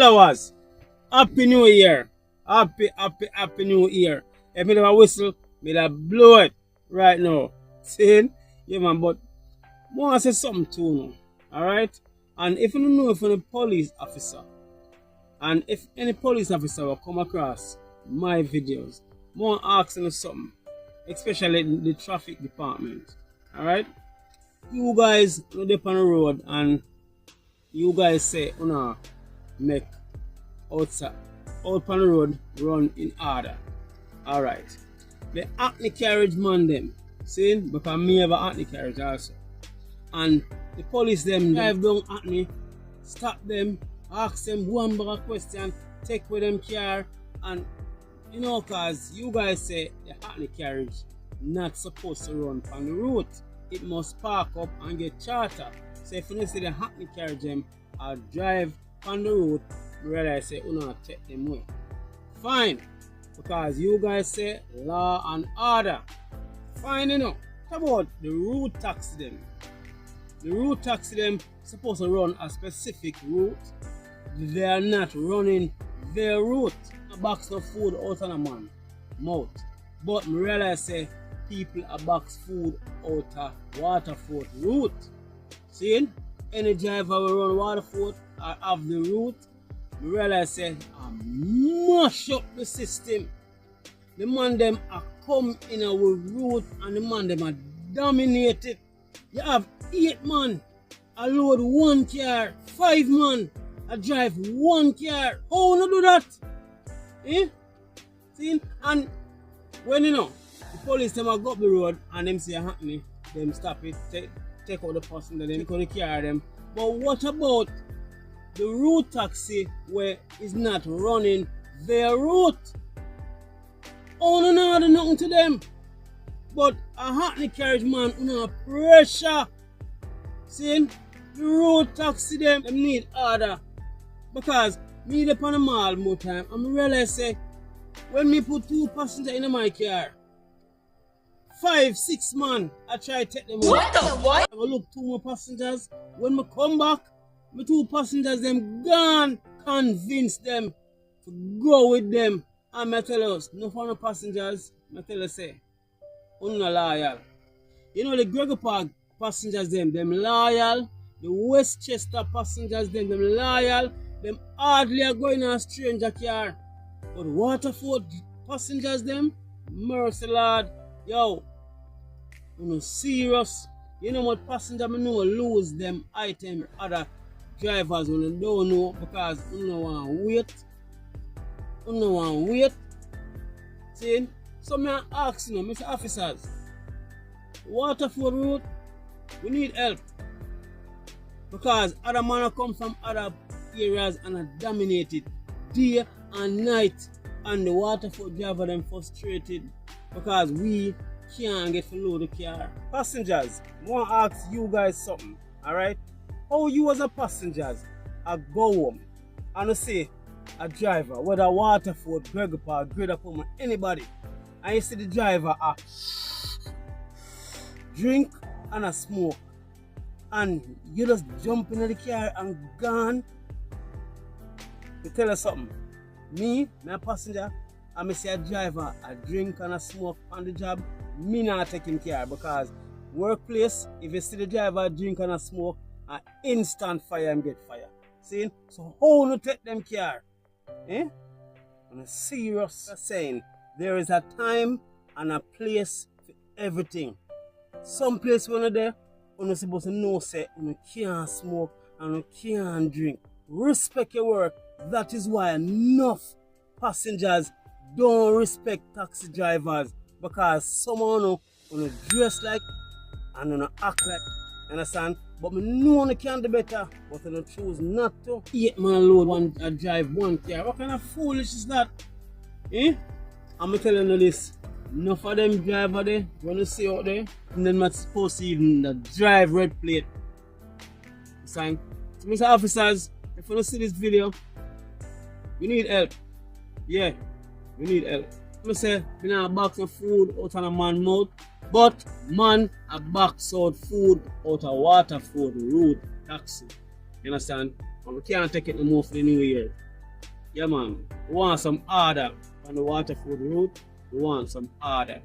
followers, Happy New Year. Happy New Year. If me have a whistle, me da blow it right now. See? Yeah, man, but I want to say something to you. Alright? And if you don't know if you're a police officer, and if any police officer will come across my videos, I want to ask you something, especially the traffic department. Alright? You guys go up on the road and you guys say, make outside, out on the road, run in order. Alright. The acne carriage man them, see, because me have a acne carriage also. And the police them drive down acne, stop them, ask them one more question, take with them car, and cause you guys say the acne carriage not supposed to run on the road. It must park up and get chartered. So if you see the hackney carriage them or drive on the road, you realize say take them away. Fine. Because you guys say law and order. Fine, How about the route taxi them? The route taxi them supposed to run a specific route. They are not running their route. A box of food out of a man mouth. But I realize say people a box food out of Waterford route. See? Any driver will run Waterford or have the route. I realize say I mash up the system. The man them a come in our route and the man them a dominate it. You have 8 man a load 1 car, 5 man a drive 1 car. How you do that? See? And when the police them a go up the road and them see a happening, them stop it, take out the passenger, then they carry them. But what about the route taxi where it's not running their route? Oh no, do nothing to them. But a hackney carriage man pressure. See, the road taxi them need order. Because me up on the mall more time and I realize say when me put 2 passengers in my car, 5, 6 man, I try to take them what out. The what? I look 2 more passengers. When I come back, my 2 passengers them gone. Convince them to go with them. And I tell us, no for no passengers, I tell you say, not loyal. The Gregor Park passengers them loyal. The Westchester passengers them loyal. Them hardly are going on a stranger car. But Waterford passengers them, mercy Lord. Yo, serious. You know what passenger me know lose them item other drivers when they don't know because you don't want to wait. You don't want to wait. See? So me ask Mr. Officers, Waterford route, we need help. Because other men come from other areas and are dominated day and night, and the Waterford driver them frustrated because we can't get to load the car. Passengers, I want to ask you guys something, alright? How you as a passengers a go home and say a driver, whether Waterford, Gregor Park, Greater Pullman, anybody, and you see the driver a drink and a smoke, and you just jump into the car and gone. To tell you something, me a passenger, and me see a driver a drink and a smoke on the job, me not taking care because workplace, if you see the driver drink and a smoke, an instant fire and get fire. See? So how you take them care? I'm serious saying there is a time and a place for everything. Some place when you're there, you're supposed to know say you can't smoke and you can't drink. Respect your work. That is why enough passengers don't respect taxi drivers because someone who dress like and who act like, understand? But me know you can do better, but you choose not to. 8 man load one drive 1 car. What kind of foolish is that? I'm telling you this. Enough of them driver there, when you see out there, and then not supposed to even drive red plate. So, Mr. Officers, if you don't see this video, we need help. Yeah, we need help. I say, we not a box of food out of a man's mouth, but man a box out food out of Waterford road taxi. You understand? And we can't take it no more for the new year. Yeah, man. We want some order on the water food route. We want some order.